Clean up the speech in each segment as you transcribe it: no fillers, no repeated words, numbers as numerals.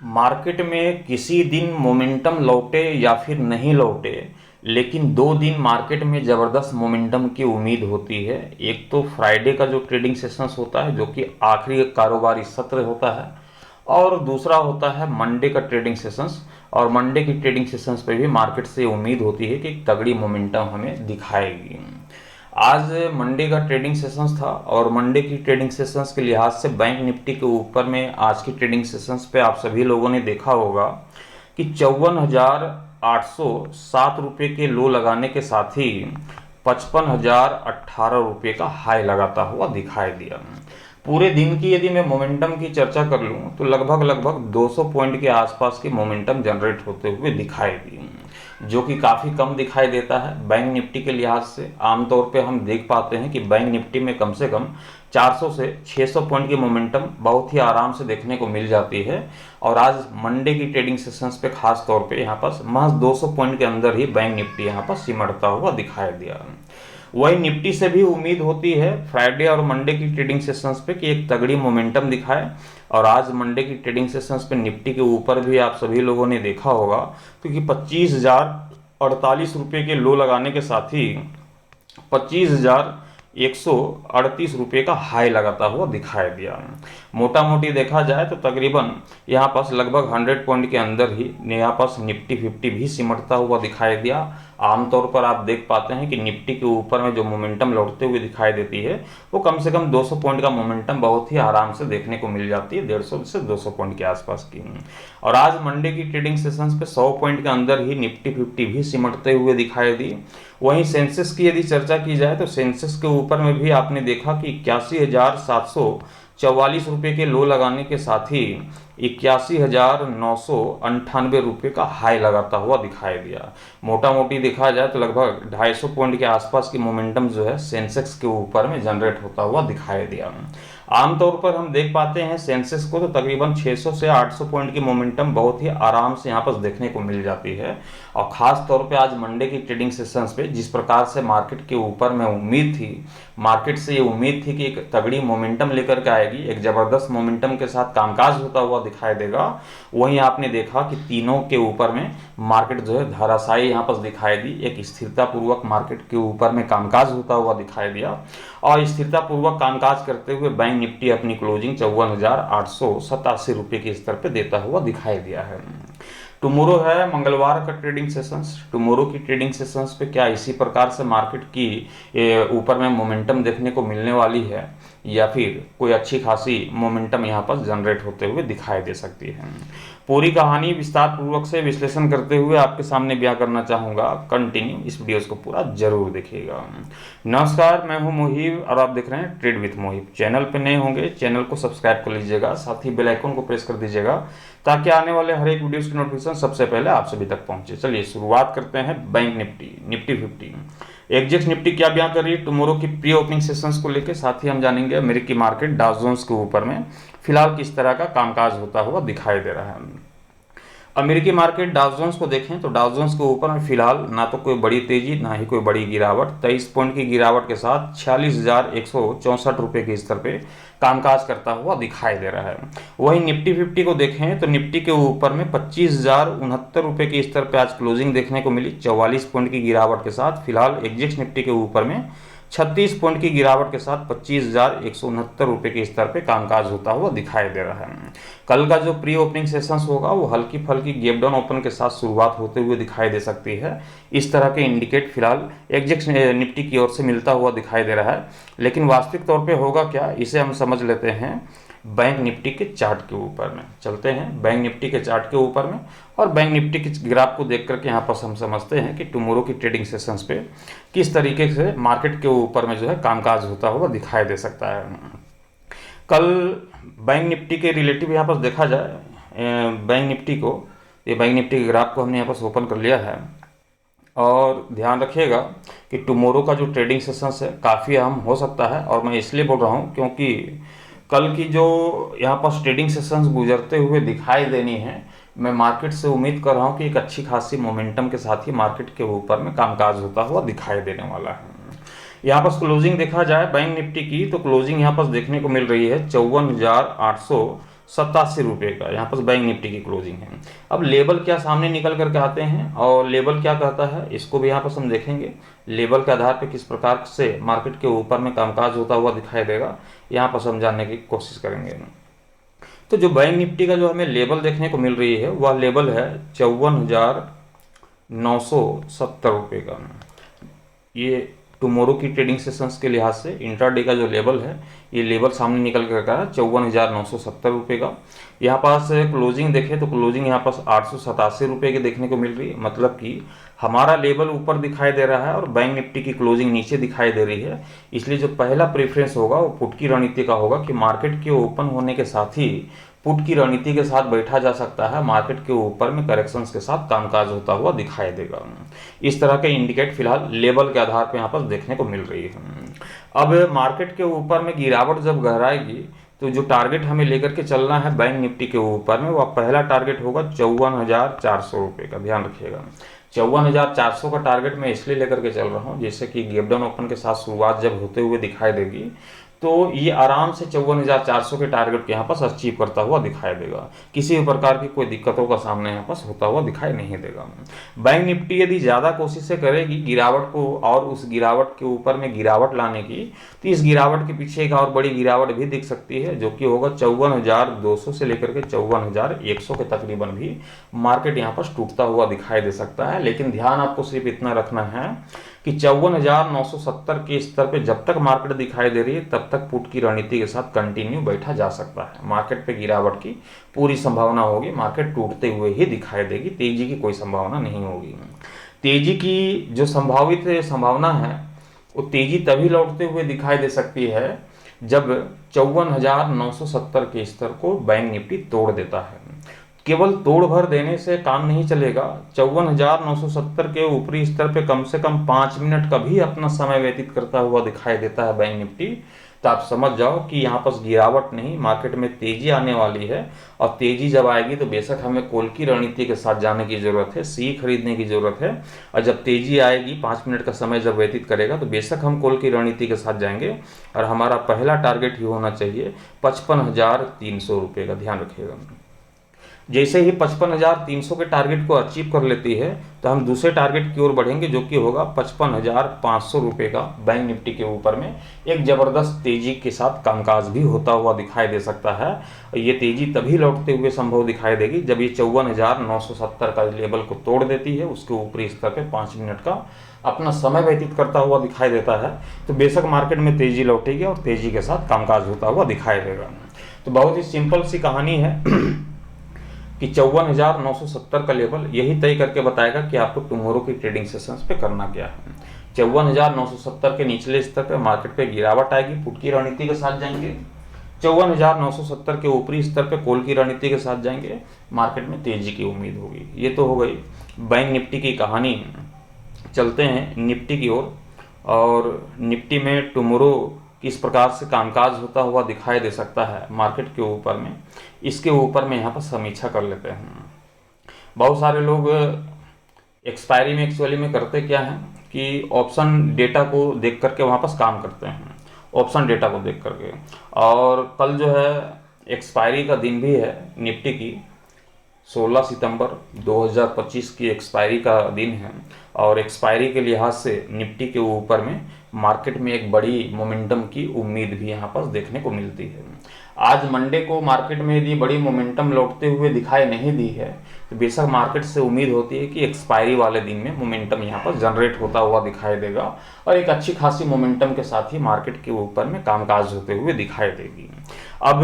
Market में किसी दिन मोमेंटम लौटे या फिर नहीं लौटे, लेकिन 2 दिन मार्केट में ज़बरदस्त मोमेंटम की उम्मीद होती है। एक तो फ्राइडे का जो ट्रेडिंग सेशंस होता है, जो कि आखिरी कारोबारी सत्र होता है, और दूसरा होता है मंडे का ट्रेडिंग सेशंस। और मंडे की ट्रेडिंग सेशंस पे भी मार्केट से उम्मीद होती है कि एक तगड़ी मोमेंटम हमें दिखाएगी। आज मंडे का ट्रेडिंग सेशंस था और मंडे की ट्रेडिंग सेशंस के लिहाज से बैंक निफ्टी के ऊपर में आज की ट्रेडिंग सेशंस पे आप सभी लोगों ने देखा होगा कि 54,807 रुपये के लो लगाने के साथ ही 55,018 रुपये का हाई लगाता हुआ दिखाई दिया। पूरे दिन की यदि मैं मोमेंटम की चर्चा कर लूँ तो लगभग 200 पॉइंट के आसपास की मोमेंटम जनरेट होते हुए दिखाई दी, जो कि काफ़ी कम दिखाई देता है बैंक निफ्टी के लिहाज से। आमतौर पे हम देख पाते हैं कि बैंक निफ्टी में कम से कम 400 से 600 पॉइंट की मोमेंटम बहुत ही आराम से देखने को मिल जाती है। और आज मंडे की ट्रेडिंग सेशंस पे खास तौर पे यहाँ पर महज 200 पॉइंट के अंदर ही बैंक निफ्टी यहाँ पर सिमटता हुआ दिखाई दिया। वही निफ्टी से भी उम्मीद होती है फ्राइडे और मंडे की ट्रेडिंग सेशंस पे कि एक तगड़ी मोमेंटम दिखाए। और आज मंडे की ट्रेडिंग सेशंस पे निफ्टी के ऊपर भी आप सभी लोगों ने देखा होगा, क्योंकि 25,048 रुपये के लो लगाने के साथ ही 25,138 रुपये का हाई लगाता हुआ दिखाई दिया। मोटा मोटी देखा जाए तो तकरीबन यहाँ पास लगभग 100 पॉइंट के अंदर ही यहाँ पास निफ्टी 50 भी सिमटता हुआ दिखाई दिया। आमतौर पर आप देख पाते हैं कि निफ्टी के ऊपर में जो मोमेंटम लौटते हुए दिखाई देती है वो कम से कम 200 पॉइंट का मोमेंटम बहुत ही आराम से देखने को मिल जाती है, 150 से 200 पॉइंट के आसपास की। और आज मंडे की ट्रेडिंग सेशंस पे 100 पॉइंट के अंदर ही निफ्टी 50 भी सिमटते हुए दिखाई दी। वहीं सेंसेक्स की यदि चर्चा की जाए तो सेंसेक्स के ऊपर में भी आपने देखा कि 81,744 रुपये के लो लगाने के साथ ही 81,998 रुपये का हाई लगाता हुआ दिखाई दिया। मोटा मोटी देखा जाए तो लगभग 250 पॉइंट के आसपास की मोमेंटम जो है सेंसेक्स के ऊपर में जनरेट होता हुआ दिखाई दिया। आमतौर पर हम देख पाते हैं सेंसेक्स को तो तकरीबन 600 से 800 पॉइंट की मोमेंटम बहुत ही आराम से यहाँ पर देखने को मिल जाती है। और ख़ास तौर पे आज मंडे की ट्रेडिंग सेशंस पे जिस प्रकार से मार्केट के ऊपर में उम्मीद थी, मार्केट से ये उम्मीद थी कि एक तगड़ी मोमेंटम लेकर के आएगी, एक ज़बरदस्त मोमेंटम के साथ कामकाज होता हुआ दिखाई देगा। वहीं आपने देखा कि तीनों के ऊपर में मार्केट जो है धराशायी यहाँ पर दिखाई दी, एक स्थिरतापूर्वक मार्केट के ऊपर में कामकाज होता हुआ दिखाई दिया। और स्थिरतापूर्वक कामकाज करते हुए बैंक निफ्टी अपनी क्लोजिंग 54,887 रुपये के स्तर पर देता हुआ दिखाई दिया है। टुमोरो है मंगलवार का ट्रेडिंग सेशंस। टुमोरो की ट्रेडिंग सेशंस पे क्या इसी प्रकार से मार्केट की ऊपर में मोमेंटम देखने को मिलने वाली है या फिर कोई अच्छी खासी मोमेंटम यहाँ पर जनरेट होते हुए दिखाई दे सकती है। पूरी कहानी विस्तार पूर्वक से विश्लेषण करते हुए आपके सामने बयां करना चाहूँगा। कंटिन्यू इस वीडियोस को पूरा जरूर देखिएगा। नमस्कार, मैं हूं मोहिब और आप देख रहे हैं ट्रेड विथ मोहिब। चैनल पे नए होंगे चैनल को सब्सक्राइब कर लीजिएगा, साथ ही बेल आइकन को प्रेस कर दीजिएगा ताकि आने वाले हर एक वीडियोस की नोटिफिकेशन सबसे पहले आप सभी तक पहुंचे। चलिए शुरुआत करते हैं बैंक निफ्टी 50। एग्जेक्स निफ्टी क्या बयां कर रही है टुमारो की प्री ओपनिंग सेशंस को लेकर, साथ ही हम जानेंगे अमेरिकी मार्केट डाउ जोन्स के ऊपर में फिलहाल किस तरह का कामकाज होता हुआ दिखाई दे रहा है। अमेरिकी मार्केट डाउ जोन्स को देखें तो डाउ जोन्स के ऊपर में फिलहाल ना तो कोई बड़ी तेजी ना ही कोई बड़ी गिरावट, 23 पॉइंट की गिरावट के साथ 46,164 रुपये के स्तर पे कामकाज करता हुआ दिखाई दे रहा है। वहीं निफ्टी 50 को देखें तो निफ्टी के ऊपर में 25,069 रुपये के स्तर पे आज क्लोजिंग देखने को मिली, 44 पॉइंट की गिरावट के साथ। फिलहाल एग्जेक्स निफ्टी के ऊपर में 36 पॉइंट की गिरावट के साथ 25,169 रुपये के स्तर पे कामकाज होता हुआ दिखाई दे रहा है। कल का जो प्री ओपनिंग सेशंस होगा वो हल्की फल्की गैप डाउन ओपन के साथ शुरुआत होते हुए दिखाई दे सकती है। इस तरह के इंडिकेट फिलहाल एग्जेक्स निफ्टी की ओर से मिलता हुआ दिखाई दे रहा है, लेकिन वास्तविक तौर पे होगा क्या इसे हम समझ लेते हैं बैंक निफ्टी के चार्ट के ऊपर में। चलते हैं बैंक निफ्टी के चार्ट के ऊपर में और बैंक निफ्टी के ग्राफ को देख करके यहाँ पर हम समझते हैं कि टुमारो की ट्रेडिंग सेशंस पे किस तरीके से मार्केट के ऊपर में जो है कामकाज होता हुआ दिखाई दे सकता है। कल बैंक निफ्टी के रिलेटिव यहाँ पर देखा जाए बैंक निफ्टी को, ये बैंक निफ्टी के ग्राफ को हमने यहाँ पर ओपन कर लिया है और ध्यान रखिएगा कि टुमारो का जो ट्रेडिंग सेशंस है काफ़ी अहम हो सकता है। और मैं इसलिए बोल रहा हूँ क्योंकि कल की जो यहाँ पर ट्रेडिंग सेशंस गुजरते हुए दिखाई देनी है, मैं मार्केट से उम्मीद कर रहा हूँ कि एक अच्छी खासी मोमेंटम के साथ ही मार्केट के ऊपर में कामकाज होता हुआ दिखाई देने वाला है। यहाँ पर क्लोजिंग देखा जाए बैंक निफ्टी की तो क्लोजिंग यहाँ पर देखने को मिल रही है ₹87 का यहाँ पर बैंक निफ्टी की क्लोजिंग है। अब लेवल क्या सामने निकल करके आते हैं और लेवल क्या कहता है इसको भी यहाँ पर हम देखेंगे। लेवल के आधार पर किस प्रकार से मार्केट के ऊपर में कामकाज होता हुआ दिखाई देगा यहाँ पर समझाने की कोशिश करेंगे। तो जो बैंक निफ्टी का जो हमें लेवल देखने को मिल रही है वह लेवल है 54,970 का। ये टुमारो की ट्रेडिंग सेशंस के लिहाज से इंट्राडे का जो लेवल है ये लेवल सामने निकल कर आ रहा है 54,970 का। यहाँ पास क्लोजिंग देखें तो क्लोजिंग यहाँ पास 887 रुपये की देखने को मिल रही है। मतलब कि हमारा लेवल ऊपर दिखाई दे रहा है और बैंक निफ्टी की क्लोजिंग नीचे दिखाई दे रही है। इसलिए जो पहला प्रेफरेंस होगा वो पुट की रणनीति का होगा कि मार्केट के ओपन होने के साथ ही पुट की रणनीति के साथ बैठा जा सकता है। मार्केट के ऊपर में करेक्शंस के साथ कामकाज होता हुआ दिखाई देगा। इस तरह के इंडिकेट फिलहाल लेवल के आधार पर यहाँ पर देखने को मिल रही है। अब मार्केट के ऊपर में गिरावट जब गहराएगी तो जो टारगेट हमें लेकर के चलना है बैंक निफ्टी के ऊपर में वह पहला टारगेट होगा 54,400 रुपये का। ध्यान रखिएगा 54,400 का टारगेट मैं इसलिए लेकर के चल रहा हूँ जैसे कि गैप डाउन ओपन के साथ शुरुआत जब होते हुए दिखाई देगी तो ये आराम से 54,400 के टारगेट के यहाँ पास अचीव करता हुआ दिखाई देगा। किसी भी प्रकार की कोई दिक्कतों का सामना यहाँ पास होता हुआ दिखाई नहीं देगा। बैंक निफ्टी यदि ज़्यादा कोशिशें करेगी गिरावट को और उस गिरावट के ऊपर में गिरावट लाने की तो इस गिरावट के पीछे एक और बड़ी गिरावट भी दिख सकती है जो कि होगा 54,200 से लेकर के 54,100 के तकरीबन भी मार्केट यहाँ पर टूटता हुआ दिखाई दे सकता है। लेकिन ध्यान आपको सिर्फ इतना रखना है कि 54,970 के स्तर पे जब तक मार्केट दिखाई दे रही है तब तक पुट की रणनीति के साथ कंटिन्यू बैठा जा सकता है। मार्केट पे गिरावट की पूरी संभावना होगी, मार्केट टूटते हुए ही दिखाई देगी, तेजी की कोई संभावना नहीं होगी। तेजी की जो संभावित संभावना है वो तेजी तभी लौटते हुए दिखाई दे सकती है जब 54,970 के स्तर को बैंक निफ्टी तोड़ देता है। केवल तोड़ भर देने से काम नहीं चलेगा। 54,970 के ऊपरी स्तर पे कम से कम 5 मिनट का भी अपना समय व्यतीत करता हुआ दिखाई देता है बैंक निफ्टी तो आप समझ जाओ कि यहाँ पर गिरावट नहीं, मार्केट में तेजी आने वाली है। और तेजी जब आएगी तो बेशक हमें कॉल की रणनीति के साथ जाने की जरूरत है, सी खरीदने की जरूरत है। और जब तेजी आएगी 5 मिनट का समय जब व्यतीत करेगा तो बेशक हम कॉल की रणनीति के साथ जाएंगे और हमारा पहला टारगेट ही होना चाहिए 55,300 रुपये का। ध्यान रखिएगा जैसे ही 55,300 के टारगेट को अचीव कर लेती है तो हम दूसरे टारगेट की ओर बढ़ेंगे जो कि होगा 55,500 रुपये का। बैंक निफ्टी के ऊपर में एक ज़बरदस्त तेजी के साथ कामकाज भी होता हुआ दिखाई दे सकता है। ये तेजी तभी लौटते हुए संभव दिखाई देगी जब ये 54,970 का लेवल को तोड़ देती है, उसके ऊपरी स्तर पे 5 मिनट का अपना समय व्यतीत करता हुआ दिखाई देता है तो बेशक मार्केट में तेजी लौटेगी और तेजी के साथ कामकाज होता हुआ दिखाई देगा। तो बहुत ही सिंपल सी कहानी है कि 54,970 का लेवल यही तय करके बताएगा कि आपको टुमारो की ट्रेडिंग सेशंस पे करना क्या है। 54,970 के निचले स्तर पे मार्केट पे गिरावट आएगी, पुट की रणनीति के साथ जाएंगे। 54,970 के ऊपरी स्तर पे कॉल की रणनीति के साथ जाएंगे, मार्केट में तेजी की उम्मीद होगी। ये तो हो गई बैंक निफ्टी की कहानी। चलते हैं निफ्टी की ओर और निफ्टी में टुमारो किस प्रकार से कामकाज होता हुआ दिखाई दे सकता है मार्केट के ऊपर में, इसके ऊपर में यहाँ पर समीक्षा कर लेते हैं। बहुत सारे लोग एक्सपायरी में एक्चुअली में करते क्या है कि ऑप्शन डेटा को देख करके वहाँ पर काम करते हैं, ऑप्शन डेटा को देख करके। और कल जो है एक्सपायरी का दिन भी है निफ्टी की, 16 सितंबर 2025 की एक्सपायरी का दिन है और एक्सपायरी के लिहाज से निफ्टी के ऊपर में मार्केट में एक बड़ी मोमेंटम की उम्मीद भी यहाँ पर देखने को मिलती है। आज मंडे को मार्केट में यदि बड़ी मोमेंटम लौटते हुए दिखाई नहीं दी है तो बेशक मार्केट से उम्मीद होती है कि एक्सपायरी वाले दिन में मोमेंटम यहाँ पर जनरेट होता हुआ दिखाई देगा और एक अच्छी खासी मोमेंटम के साथ ही मार्केट के ऊपर में कामकाज होते हुए दिखाई देगी। अब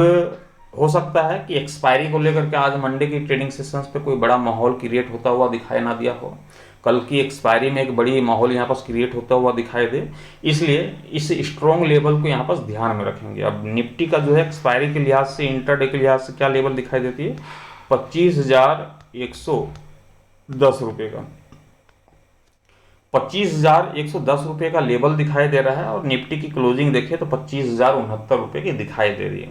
हो सकता है कि एक्सपायरी को लेकर के आज मंडे की ट्रेडिंग सेशंस पे कोई बड़ा माहौल क्रिएट होता हुआ दिखाई ना दिया हो, कल की एक्सपायरी में एक बड़ी माहौल यहाँ पर क्रिएट होता हुआ दिखाई दे, इसलिए इस स्ट्रॉन्ग लेवल को यहाँ पर ध्यान में रखेंगे। अब निफ्टी का जो है एक्सपायरी के लिहाज से, इंटरडे के लिहाज से क्या लेवल दिखाई देती है, 25,110 रुपये का, 25,110 रुपये का लेवल दिखाई दे रहा है और निफ्टी की क्लोजिंग देखें तो 25,069 रुपये की दिखाई दे रही है।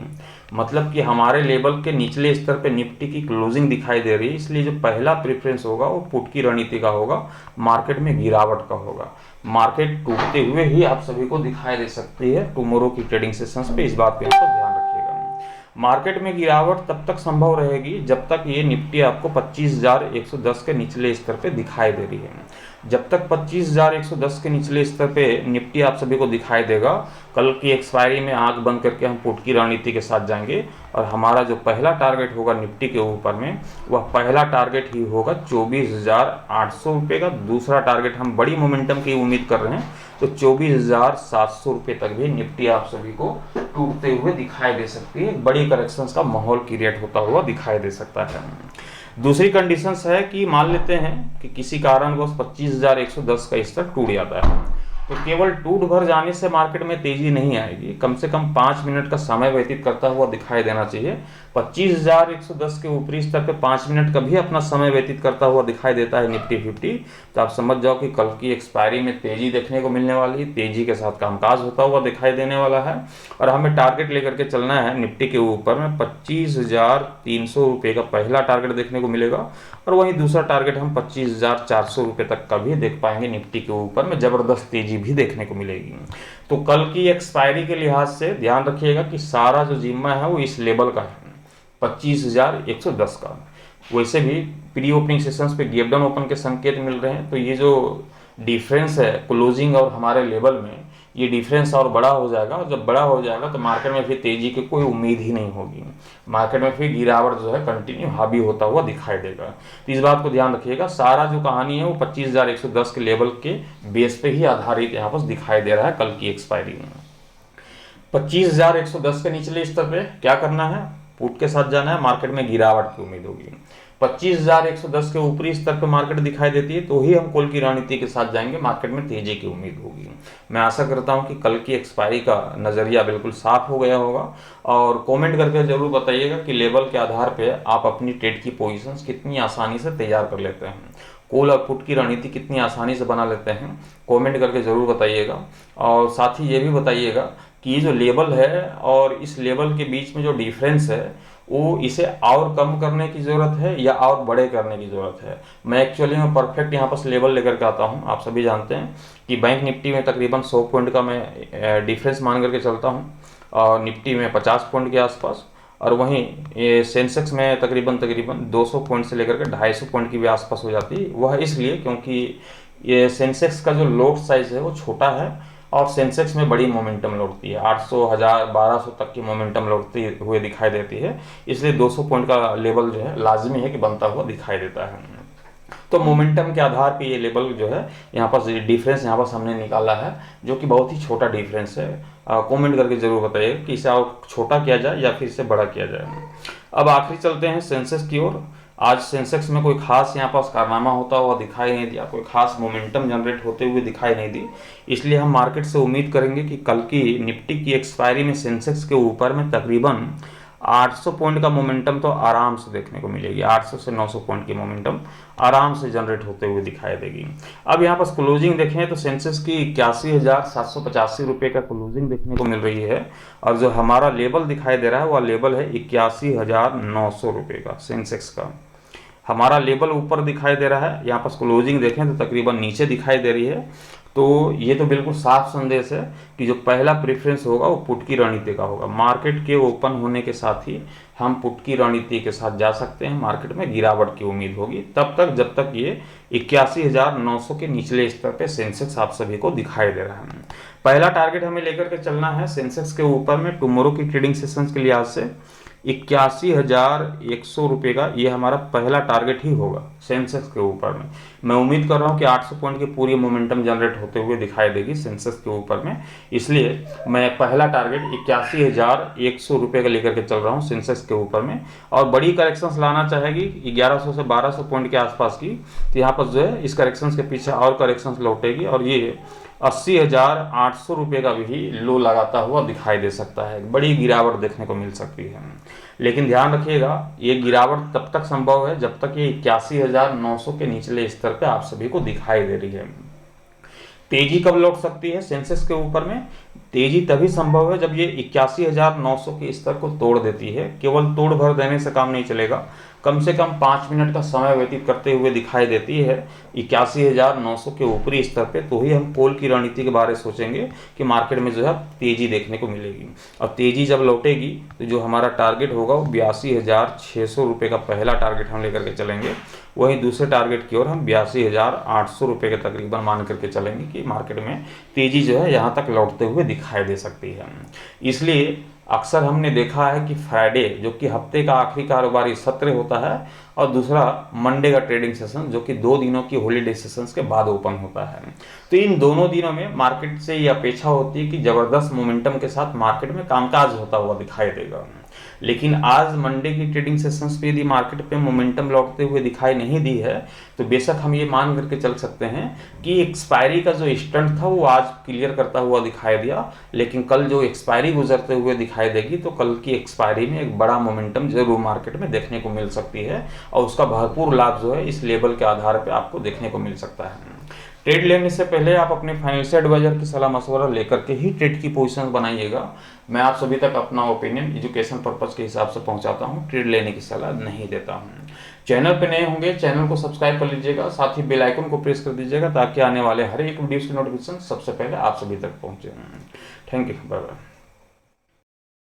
मतलब कि हमारे लेवल के निचले स्तर पे निफ्टी की क्लोजिंग दिखाई दे रही है, इसलिए जो पहला प्रेफरेंस होगा वो पुट की रणनीति का होगा, मार्केट में गिरावट का होगा। मार्केट टूटते हुए ही आप सभी को दिखाई दे सकती है टुमारो की ट्रेडिंग सेशंस पे, इस बात पे आपको ध्यान रखिएगा। मार्केट में गिरावट तब तक संभव रहेगी जब तक ये निफ्टी आपको 25,110 के निचले स्तर पे दिखाई दे रही है। जब तक 25,110 के निचले स्तर पे निफ्टी आप सभी को दिखाई देगा, कल की एक्सपायरी में आंख बंद करके हम पुट की रणनीति के साथ जाएंगे और हमारा जो पहला टारगेट होगा निफ्टी के ऊपर में, वह पहला टारगेट ही होगा 24,800 रुपये का। दूसरा टारगेट हम बड़ी मोमेंटम की उम्मीद कर रहे हैं, तो 24,700 रुपये तक भी निफ्टी आप सभी को टूटते हुए दिखाई दे सकती है। बड़ी करेक्शंस का माहौल क्रिएट होता हुआ दिखाई दे सकता है। दूसरी कंडीशंस है कि मान लेते हैं कि किसी कारणवश 25,110 का स्तर टूट जाता है, तो केवल टूट भर जाने से मार्केट में तेजी नहीं आएगी, कम से कम 5 मिनट का समय व्यतीत करता हुआ दिखाई देना चाहिए। 25,110 के ऊपरी स्तर पे 5 मिनट का भी अपना समय व्यतीत करता हुआ दिखाई देता है निफ्टी 50, तो आप समझ जाओ कि कल की एक्सपायरी में तेजी देखने को मिलने वाली है, तेजी के साथ कामकाज होता हुआ दिखाई देने वाला है। और हमें टारगेट लेकर के चलना है निफ्टी के ऊपर में 25,300 रुपये का पहला टारगेट देखने को मिलेगा, और वहीं दूसरा टारगेट हम 25,400 रुपये तक का भी देख पाएंगे निफ्टी के ऊपर में, जबरदस्त तेजी भी देखने को मिलेगी। तो कल की एक्सपायरी के लिहाज से ध्यान रखिएगा कि सारा जो जिम्मा है वो इस लेवल का है, 25,110 का। वैसे भी प्री ओपनिंग सेशंस पे गैप डाउन ओपन के संकेत मिल रहे हैं, तो ये जो डिफरेंस है क्लोजिंग और हमारे लेवल में, ये डिफरेंस और बड़ा हो जाएगा, और जब बड़ा हो जाएगा तो मार्केट में फिर तेजी की कोई उम्मीद ही नहीं होगी। मार्केट में फिर गिरावट जो है कंटिन्यू हावी होता हुआ दिखाई देगा। तो इस बात को ध्यान रखिएगा, सारा जो कहानी है वो 25,110 के लेवल के बेस पे ही आधारित यहाँ पर दिखाई दे रहा है कल की एक्सपायरी में। 25,110 के निचले स्तर पे क्या करना है, पुट के साथ जाना है, मार्केट में गिरावट की उम्मीद होगी। 25,110 के ऊपरी स्तर पे मार्केट दिखाई देती है तो ही हम कॉल की रणनीति के साथ जाएंगे, मार्केट में तेजी की उम्मीद होगी। मैं आशा करता हूं कि कल की एक्सपायरी का नज़रिया बिल्कुल साफ हो गया होगा, और कमेंट करके जरूर बताइएगा कि लेवल के आधार पे आप अपनी ट्रेड की पोजीशंस कितनी आसानी से तैयार कर लेते हैं, कॉल और पुट की रणनीति कितनी आसानी से बना लेते हैं। कमेंट करके ज़रूर बताइएगा, और साथ ही ये भी बताइएगा कि ये जो लेवल है और इस लेवल के बीच में जो डिफरेंस है, वो इसे और कम करने की ज़रूरत है या और बड़े करने की ज़रूरत है। मैं एक्चुअली में परफेक्ट यहाँ पर लेवल लेकर के आता हूँ। आप सभी जानते हैं कि बैंक निफ्टी में तकरीबन 100 पॉइंट का मैं डिफरेंस मान करके चलता हूँ, और निफ्टी में 50 पॉइंट के आसपास, और वहीं ये सेंसेक्स में तकरीबन 200 पॉइंट से लेकर के 250 पॉइंट की भी आसपास हो जाती है। वह इसलिए क्योंकि ये सेंसेक्स का जो लोड साइज है वो छोटा है, और सेंसेक्स में बड़ी मोमेंटम लौटती है, 800, 1000, 1200 तक की मोमेंटम लौटती हुए दिखाई देती है। इसलिए 200 पॉइंट का लेवल जो है लाजमी है कि बनता हुआ दिखाई देता है। तो मोमेंटम के आधार पे ये लेवल जो है यहाँ पर डिफरेंस यहाँ पर हमने निकाला है, जो कि बहुत ही छोटा डिफरेंस है। कमेंट करके जरूर बताइए कि इसे और छोटा किया जाए या फिर इसे बड़ा किया जाए। अब आखिरी चलते हैं सेंसेक्स की ओर। आज सेंसेक्स में कोई खास यहाँ पास कारनामा होता हुआ दिखाई नहीं दिया, कोई खास मोमेंटम जनरेट होते हुए दिखाई नहीं दी। इसलिए हम मार्केट से उम्मीद करेंगे कि कल की निफ्टी की एक्सपायरी में सेंसेक्स के ऊपर में तकरीबन 800 पॉइंट का मोमेंटम तो आराम से देखने को मिलेगी। 800 से 900 पॉइंट की मोमेंटम आराम से जनरेट होते हुए दिखाई देगी। अब यहाँ पर क्लोजिंग देखें तो सेंसेक्स की 81,785 रुपये का क्लोजिंग देखने को मिल रही है, और जो हमारा लेवल दिखाई दे रहा है वह लेवल है 81,900 रुपये का। सेंसेक्स का हमारा लेवल ऊपर दिखाई दे रहा है, यहाँ पर क्लोजिंग देखें तो तकरीबन नीचे दिखाई दे रही है। तो ये तो बिल्कुल साफ संदेश है कि जो पहला प्रेफरेंस होगा वो पुट की रणनीति का होगा। मार्केट के ओपन होने के साथ ही हम पुट की रणनीति के साथ जा सकते हैं, मार्केट में गिरावट की उम्मीद होगी तब तक जब तक ये 81,900 के निचले स्तर पे सेंसेक्स आप सभी को दिखाई दे रहा है। पहला टारगेट हमें लेकर के चलना है सेंसेक्स के ऊपर में टुमारो की ट्रेडिंग सेशंस के लिहाज से 81,100 रुपये का ये हमारा पहला टारगेट ही होगा सेंसेक्स के ऊपर में। मैं उम्मीद कर रहा हूँ कि 800 पॉइंट की पूरी मोमेंटम जनरेट होते हुए दिखाई देगी सेंसेक्स के ऊपर में, इसलिए मैं पहला टारगेट 81,100 रुपये का लेकर के चल रहा हूँ सेंसेक्स के ऊपर में। और बड़ी करेक्शंस लाना चाहेगी 1100 से 1200 पॉइंट के आसपास की, तो यहाँ पर जो है इस करेक्शंस के पीछे और करेक्शंस लौटेगी, और ये 80,800 रुपये का भी लो लगाता हुआ दिखाई दे सकता है। बड़ी गिरावट देखने को मिल सकती है, लेकिन ध्यान रखिएगा ये गिरावट तब तक संभव है जब तक ये 81,900 के निचले स्तर पे आप सभी को दिखाई दे रही है। तेजी कब लौट सकती है सेंसेक्स के ऊपर में? तेजी तभी संभव है जब ये 81,900 के स्तर को तोड़ देती है। केवल तोड़ भर देने से काम नहीं चलेगा, कम से कम 5 मिनट का समय व्यतीत करते हुए दिखाई देती है 81,900 के ऊपरी स्तर पे, तो ही हम कॉल की रणनीति के बारे में सोचेंगे कि मार्केट में जो है तेजी देखने को मिलेगी। और तेजी जब लौटेगी तो जो हमारा टारगेट होगा वो 82,600 रुपये का पहला टारगेट हम लेकर के चलेंगे। वहीं दूसरे टारगेट की ओर हम 82,800 रुपये के तकरीबन मान करके चलेंगे कि मार्केट में तेजी जो है यहाँ तक लौटते हुए दिखाई दे सकती है। इसलिए अक्सर हमने देखा है कि फ्राइडे जो कि हफ्ते का आखिरी कारोबारी सत्र होता है और दूसरा मंडे का ट्रेडिंग सेशन जो कि 2 दिनों की हॉलीडे सेशंस के बाद ओपन होता है, तो इन दोनों दिनों में मार्केट से ये अपेक्षा होती है कि ज़बरदस्त मोमेंटम के साथ मार्केट में कामकाज होता हुआ दिखाई देगा। लेकिन आज मंडे की ट्रेडिंग सेशंस पे यदि मार्केट पे मोमेंटम लौटते हुए दिखाई नहीं दी है तो बेशक हम ये मान करके चल सकते हैं कि एक्सपायरी का जो स्टंट था वो आज क्लियर करता हुआ दिखाई दिया, लेकिन कल जो एक्सपायरी गुजरते हुए दिखाई देगी तो कल की एक्सपायरी में एक बड़ा मोमेंटम जरूर मार्केट में देखने को मिल सकती है और उसका भरपूर लाभ जो है इस लेवल के आधार पर आपको देखने को मिल सकता है। ट्रेड लेने से पहले आप अपने फाइनेंशियल एडवाइजर की सलाह मशवरा लेकर के ही ट्रेड की पोजीशन बनाइएगा। मैं आप सभी तक अपना ओपिनियन एजुकेशन पर्पस के हिसाब से पहुंचाता हूं, ट्रेड लेने की सलाह नहीं देता हूं। चैनल पे नए होंगे चैनल को सब्सक्राइब कर लीजिएगा, साथ ही बेल आइकन को प्रेस कर दीजिएगा ताकि आने वाले हर एक वीडियोस की नोटिफिकेशन सबसे पहले आप सभी तक पहुंचे। Thank you, bye bye.